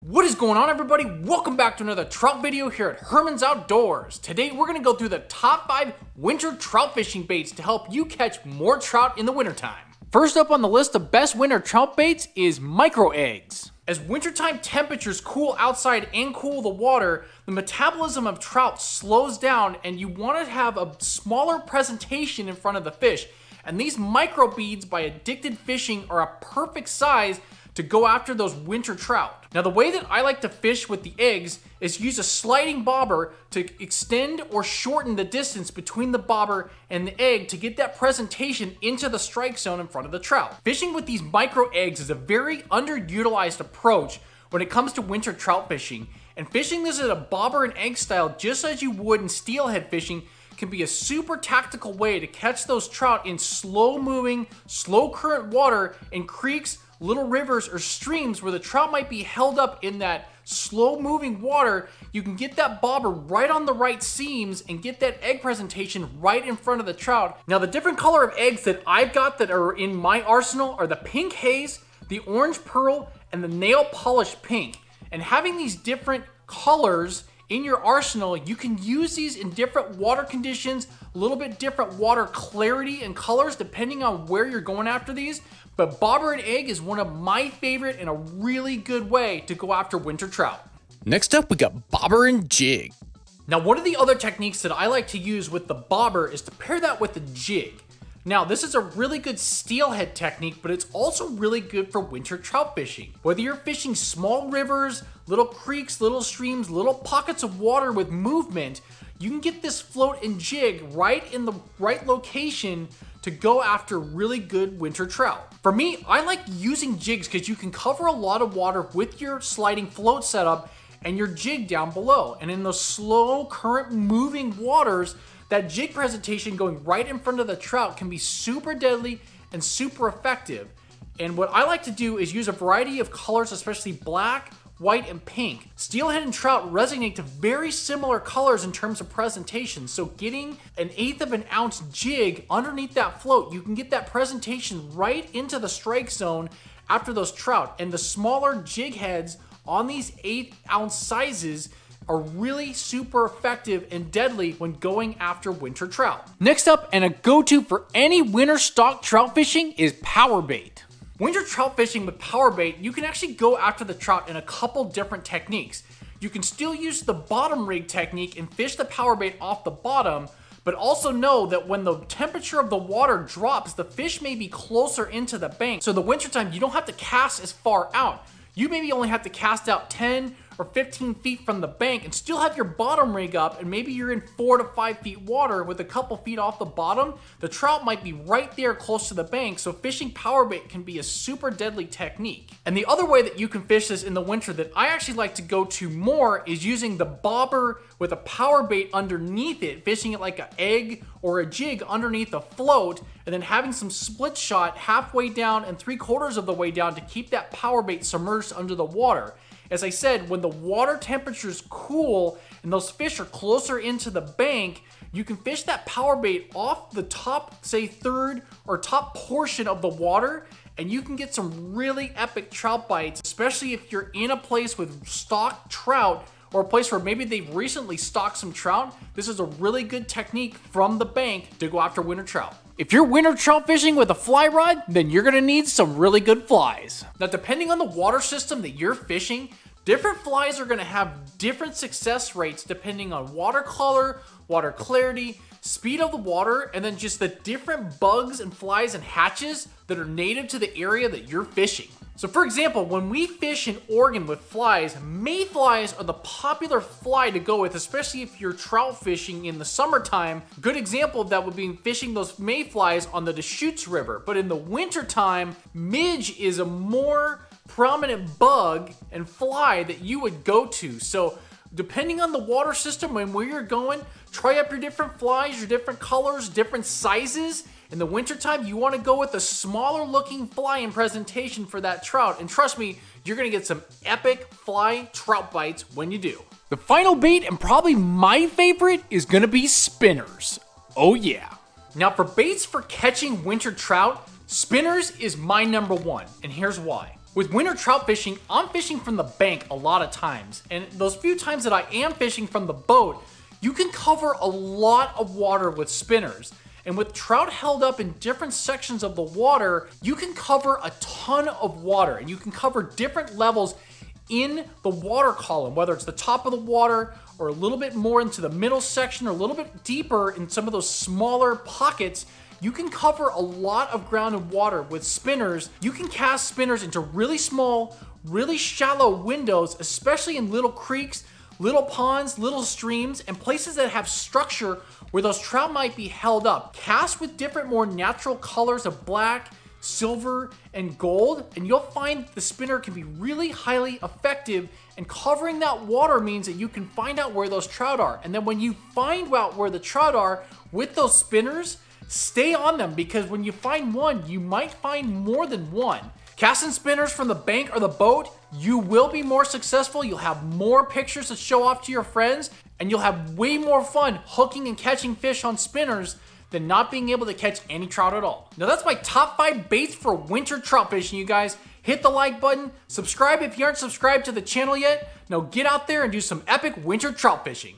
What is going on, everybody? Welcome back to another trout video here at Herman's Outdoors. Today we're going to go through the top 5 winter trout fishing baits to help you catch more trout in the wintertime. First up on the list of best winter trout baits is micro eggs. As wintertime temperatures cool outside and cool the water, the metabolism of trout slows down and you want to have a smaller presentation in front of the fish. And these micro beads by Addicted Fishing are a perfect size to go after those winter trout. Now, the way that I like to fish with the eggs is use a sliding bobber to extend or shorten the distance between the bobber and the egg to get that presentation into the strike zone in front of the trout. Fishing with these micro eggs is a very underutilized approach when it comes to winter trout fishing, and fishing this at a bobber and egg style just as you would in steelhead fishing can be a super tactical way to catch those trout in slow moving, slow current water in creeks, little rivers, or streams where the trout might be held up in that slow moving water. You can get that bobber right on the right seams and get that egg presentation right in front of the trout. Now, the different color of eggs that I've got that are in my arsenal are the pink haze, the orange pearl, and the nail polished pink. And having these different colors in your arsenal, you can use these in different water conditions, a little bit different water clarity and colors depending on where you're going after these. But bobber and egg is one of my favorite and a really good way to go after winter trout. Next up, we got bobber and jig. Now, one of the other techniques that I like to use with the bobber is to pair that with the jig. Now, this is a really good steelhead technique, but it's also really good for winter trout fishing. Whether you're fishing small rivers, little creeks, little streams, little pockets of water with movement, you can get this float and jig right in the right location to go after really good winter trout. For me, I like using jigs because you can cover a lot of water with your sliding float setup and your jig down below. And in those slow current moving waters, that jig presentation going right in front of the trout can be super deadly and super effective. And what I like to do is use a variety of colors, especially black, white, and pink. Steelhead and trout resonate to very similar colors in terms of presentation, so getting an 1/8 of an ounce jig underneath that float, you can get that presentation right into the strike zone after those trout. And the smaller jig heads on these 1/8 ounce sizes are really super effective and deadly when going after winter trout. Next up, and a go-to for any winter stock trout fishing, is Powerbait. Winter trout fishing with Powerbait, you can actually go after the trout in a couple different techniques. You can still use the bottom rig technique and fish the Powerbait off the bottom, but also know that when the temperature of the water drops, the fish may be closer into the bank. So the wintertime, you don't have to cast as far out. You maybe only have to cast out 10 or 15 feet from the bank and still have your bottom rig up, and maybe you're in 4 to 5 feet water with a couple feet off the bottom. The trout might be right there close to the bank, so fishing Powerbait can be a super deadly technique. And the other way that you can fish this in the winter that I actually like to go to more is using the bobber with a Powerbait underneath it, fishing it like an egg or a jig underneath a float, and then having some split shot halfway down and 3/4 of the way down to keep that Powerbait submerged under the water. As I said, when the water temperatures cool and those fish are closer into the bank, you can fish that Powerbait off the top, say, third or top portion of the water, and you can get some really epic trout bites, especially if you're in a place with stocked trout or a place where maybe they've recently stocked some trout. This is a really good technique from the bank to go after winter trout. If you're winter trout fishing with a fly rod, then you're gonna need some really good flies. Now, depending on the water system that you're fishing, different flies are gonna have different success rates depending on water color, water clarity, speed of the water, and then just the different bugs and flies and hatches that are native to the area that you're fishing. So for example, when we fish in Oregon with flies, mayflies are the popular fly to go with, especially if you're trout fishing in the summertime. Good example of that would be fishing those mayflies on the Deschutes River. But in the wintertime, midge is a more prominent bug and fly that you would go to. So depending on the water system and where you're going, try up your different flies, your different colors, different sizes. In the wintertime, you want to go with a smaller looking fly in presentation for that trout. And trust me, you're going to get some epic fly trout bites when you do. The final bait, and probably my favorite, is going to be spinners. Oh yeah. Now, for baits for catching winter trout, spinners is my #1, and here's why. With winter trout fishing, I'm fishing from the bank a lot of times, and those few times that I am fishing from the boat, you can cover a lot of water with spinners. And with trout held up in different sections of the water, you can cover a ton of water, and you can cover different levels in the water column, whether it's the top of the water or a little bit more into the middle section or a little bit deeper in some of those smaller pockets. You can cover a lot of ground and water with spinners. You can cast spinners into really small, really shallow windows, especially in little creeks, little ponds, little streams, and places that have structure where those trout might be held up. Cast with different, more natural colors of black, silver, and gold, and you'll find the spinner can be really highly effective, and covering that water means that you can find out where those trout are. And then when you find out where the trout are with those spinners, stay on them, because when you find one, you might find more than one. Casting spinners from the bank or the boat, you will be more successful, you'll have more pictures to show off to your friends, and you'll have way more fun hooking and catching fish on spinners than not being able to catch any trout at all. Now that's my top 5 baits for winter trout fishing, you guys. Hit the like button, subscribe if you aren't subscribed to the channel yet. Now get out there and do some epic winter trout fishing.